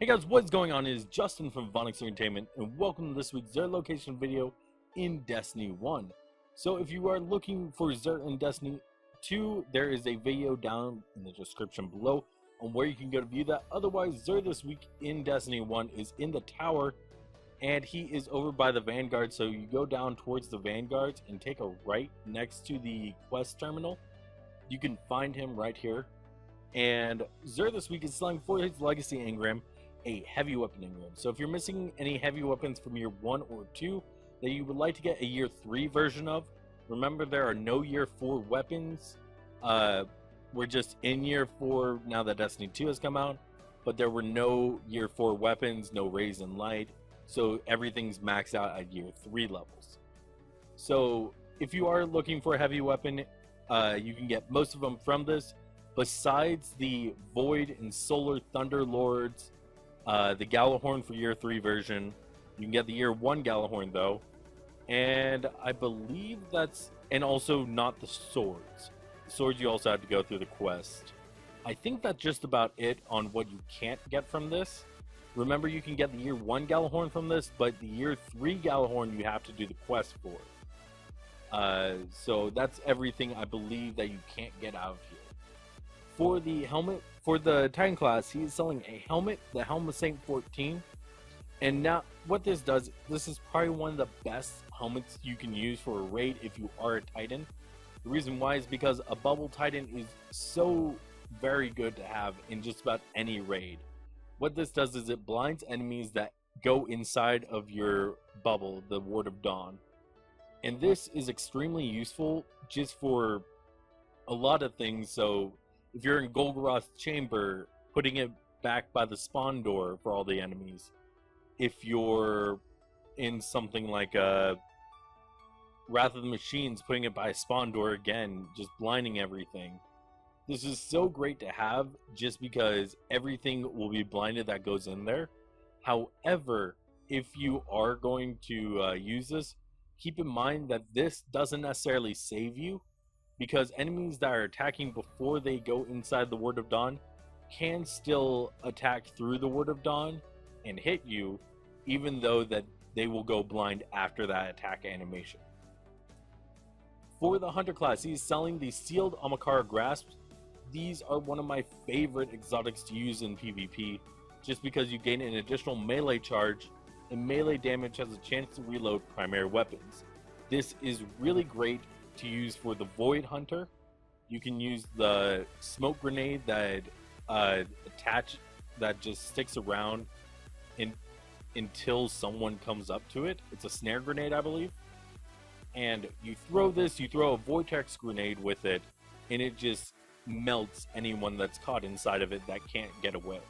Hey guys, what's going on? It is Justin from Vonix Entertainment, and welcome to this week's Xur Location video in Destiny 1. So if you are looking for Xur in Destiny 2, there is a video down in the description below on where you can go to view that. Otherwise, Xur this week in Destiny 1 is in the tower, and he is over by the Vanguard. So you go down towards the Vanguards and take a right next to the quest terminal. You can find him right here. And Xur this week is selling for his legacy engram a heavy weapon engram. So if you're missing any heavy weapons from year 1 or 2 that you would like to get a year 3 version of, remember there are no year 4 weapons. We're just in year 4 now that Destiny 2 has come out, but there were no year 4 weapons, no raise in light, so everything's maxed out at year 3 levels. So if you are looking for a heavy weapon, you can get most of them from this, besides the Void and Solar Thunder Lords, the Gjallarhorn for year 3 version. You can get the year 1 Gjallarhorn though, and I believe that's, and also not the swords. The swords you also have to go through the quest. I think that's just about it on what you can't get from this. Remember, you can get the year 1 Gjallarhorn from this, but the year 3 Gjallarhorn you have to do the quest for. So that's everything I believe that you can't get out of here. For the helmet, for the Titan class, he's selling a helmet, the Helm of Saint 14. And now, what this does, this is probably one of the best helmets you can use for a raid if you are a Titan. The reason why is because a bubble Titan is so very good to have in just about any raid. What this does is it blinds enemies that go inside of your bubble, the Ward of Dawn. And this is extremely useful just for a lot of things. So if you're in Golgoroth's chamber, putting it back by the spawn door for all the enemies. If you're in something like Wrath of the Machines, putting it by a spawn door again, just blinding everything. This is so great to have just because everything will be blinded that goes in there. However, if you are going to use this, keep in mind that this doesn't necessarily save you, because enemies that are attacking before they go inside the Ward of Dawn can still attack through the Ward of Dawn and hit you, even though that they will go blind after that attack animation. For the Hunter class, he's selling the Sealed Amakara Grasps. These are one of my favorite exotics to use in PvP, just because you gain an additional melee charge, and melee damage has a chance to reload primary weapons. This is really great to use for the Void Hunter. You can use the smoke grenade that that just sticks around until someone comes up to it. It's a snare grenade, I believe. And you throw this, you throw a vortex grenade with it, and it just melts anyone that's caught inside of it that can't get away.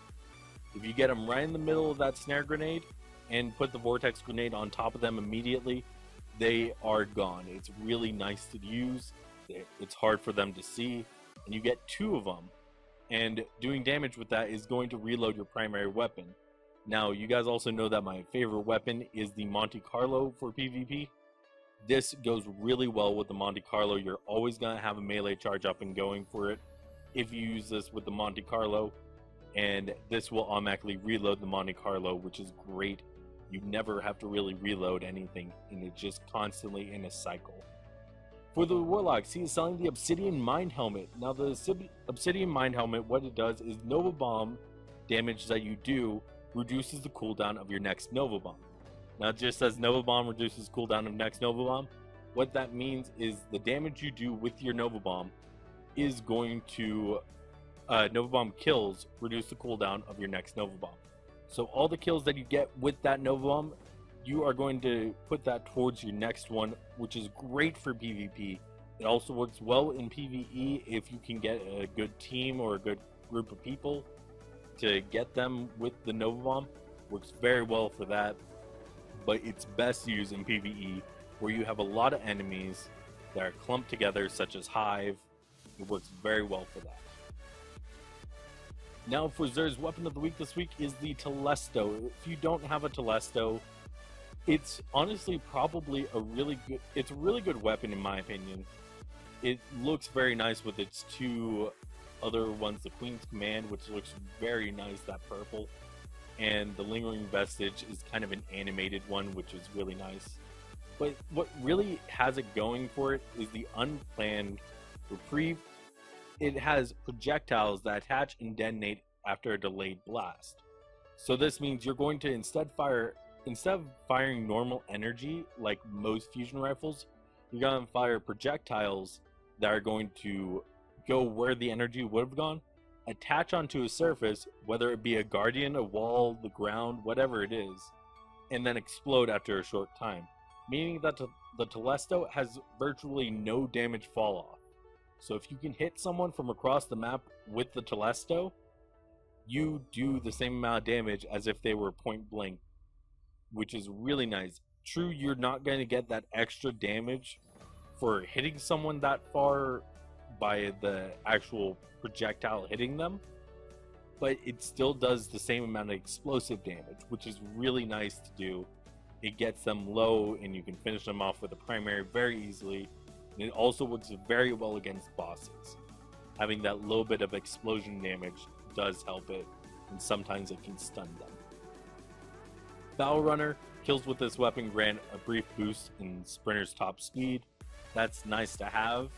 If you get them right in the middle of that snare grenade and put the vortex grenade on top of them immediately, they are gone. It's really nice to use. It's hard for them to see, and you get 2 of them, and doing damage with that is going to reload your primary weapon. Now, you guys also know that my favorite weapon is the Monte Carlo for PvP. This goes really well with the Monte Carlo. You're always going to have a melee charge up and going for it if you use this with the Monte Carlo, and this will automatically reload the Monte Carlo, which is great. You never have to really reload anything, and it's just constantly in a cycle. For the Warlocks, he is selling the Obsidian Mind Helmet. Now, the Obsidian Mind Helmet, what it does is Nova Bomb damage that you do reduces the cooldown of your next Nova Bomb. Now, it just says Nova Bomb reduces cooldown of next Nova Bomb. What that means is the damage you do with your Nova Bomb is going to, Nova Bomb kills reduce the cooldown of your next Nova Bomb. So all the kills that you get with that Nova Bomb, you are going to put that towards your next one, which is great for PvP. It also works well in PvE if you can get a good team or a good group of people to get them with the Nova Bomb. Works very well for that, but it's best used in PvE where you have a lot of enemies that are clumped together, such as Hive. It works very well for that. Now for Xur's weapon of the week this week is the Telesto. If you don't have a Telesto, it's honestly probably a really good weapon in my opinion. It looks very nice with its 2 other ones, the Queen's Command, which looks very nice, that purple. and the lingering vestige is kind of an animated one, which is really nice. But what really has it going for it is the unplanned reprieve. It has projectiles that attach and detonate after a delayed blast. So this means you're going to instead of firing normal energy like most fusion rifles, you're going to fire projectiles that are going to go where the energy would have gone, attach onto a surface, whether it be a guardian, a wall, the ground, whatever it is, and then explode after a short time. Meaning that the Telesto has virtually no damage fall off. So if you can hit someone from across the map with the Telesto, you do the same amount of damage as if they were point blank, which is really nice. True, you're not going to get that extra damage for hitting someone that far by the actual projectile hitting them, but it still does the same amount of explosive damage, which is really nice to do. It gets them low and you can finish them off with a primary very easily. And it also works very well against bosses. Having that little bit of explosion damage does help it, and sometimes it can stun them. Battle Runner, kills with this weapon grant a brief boost in Sprinter's top speed. That's nice to have.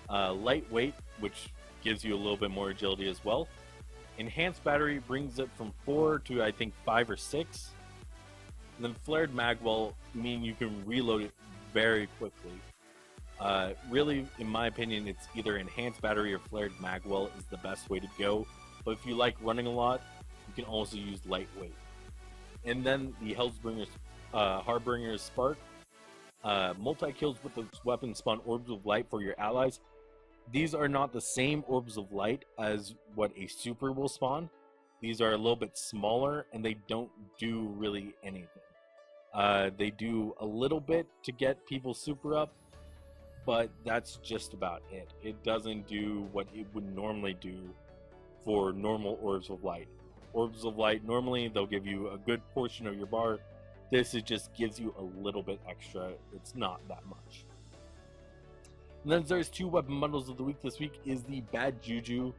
Lightweight, which gives you a little bit more agility as well. Enhanced Battery brings it from 4 to I think 5 or 6. And then Flared Magwell, meaning you can reload it very quickly. Really, in my opinion, it's either Enhanced Battery or Flared Magwell is the best way to go. But if you like running a lot, you can also use Lightweight. And then the Harbinger's Spark. Multi-kills with this weapon spawn Orbs of Light for your allies. These are not the same Orbs of Light as what a Super will spawn. These are a little bit smaller, and they don't do really anything. They do a little bit to get people super up, but that's just about it. It doesn't do what it would normally do for normal Orbs of Light. Orbs of Light, normally they'll give you a good portion of your bar. This it just gives you a little bit extra. It's not that much. And then there's 2 weapon bundles of the week this week is the Bad Juju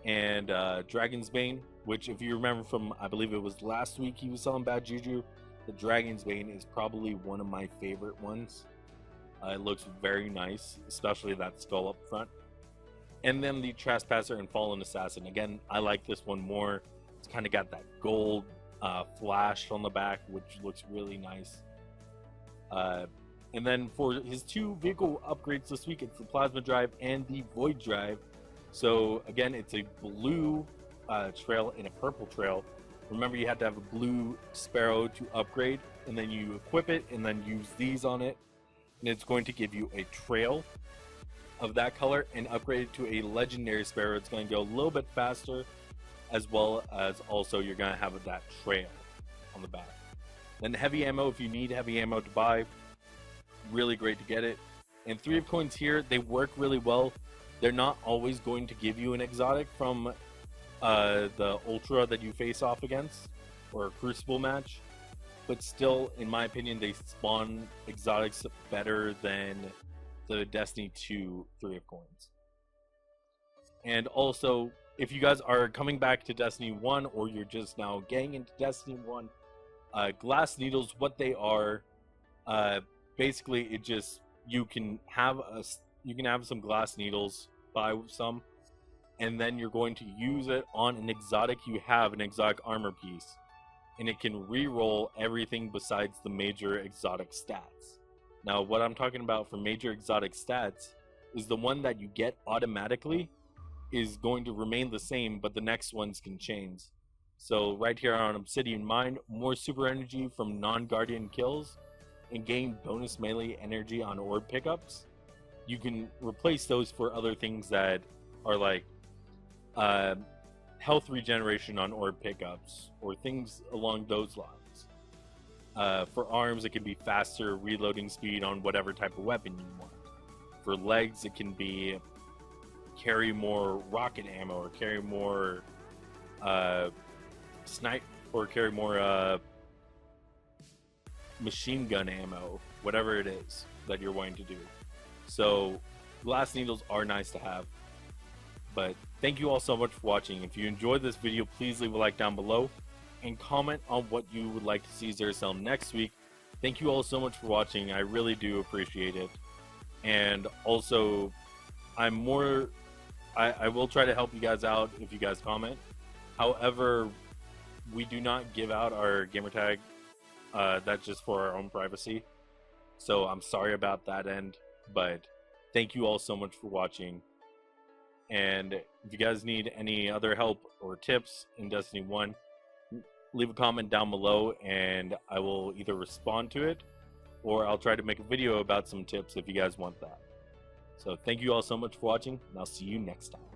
and Dragon's Bane, which if you remember from, I believe it was last week he was selling Bad Juju. The Dragon's Bane is probably one of my favorite ones. It looks very nice, especially that skull up front. And then the Trespasser and Fallen Assassin. Again, I like this one more. It's kind of got that gold flash on the back, which looks really nice. And then for his 2 vehicle upgrades this week, it's the Plasma Drive and the Void Drive. So again, it's a blue trail and a purple trail. Remember, you have to have a blue Sparrow to upgrade, and then you equip it and then use these on it, and it's going to give you a trail of that color. And upgrade it to a legendary Sparrow, it's going to go a little bit faster, as well as also you're going to have that trail on the back. Then heavy ammo, if you need heavy ammo to buy, really great to get it. And 3 of coins here, they work really well. They're not always going to give you an exotic from the Ultra that you face off against, or a Crucible match, but still, in my opinion, they spawn exotics better than the Destiny 2 3 of coins. And also, if you guys are coming back to Destiny 1, or you're just now getting into Destiny 1, glass needles, what they are, basically it just, you can have some glass needles, buy some, and then you're going to use it on an exotic you have, an exotic armor piece, and it can re-roll everything besides the major exotic stats. Now, what I'm talking about for major exotic stats is the one that you get automatically is going to remain the same, but the next ones can change. So right here on Obsidian Mine, more super energy from non-guardian kills and gain bonus melee energy on orb pickups. You can replace those for other things that are like health regeneration on orb pickups or things along those lines. For arms, it can be faster reloading speed on whatever type of weapon you want. For legs, it can be carry more rocket ammo, or carry more snipe, or carry more machine gun ammo, whatever it is that you're wanting to do. So glass needles are nice to have. But thank you all so much for watching. If you enjoyed this video, please leave a like down below. and comment on what you would like to see Xur sell next week. Thank you all so much for watching. I really do appreciate it. And also, I will try to help you guys out if you guys comment. However, we do not give out our gamertag. That's just for our own privacy. So I'm sorry about that end, but thank you all so much for watching. And if you guys need any other help or tips in Destiny 1, leave a comment down below and I will either respond to it or I'll try to make a video about some tips if you guys want that. So thank you all so much for watching, and I'll see you next time.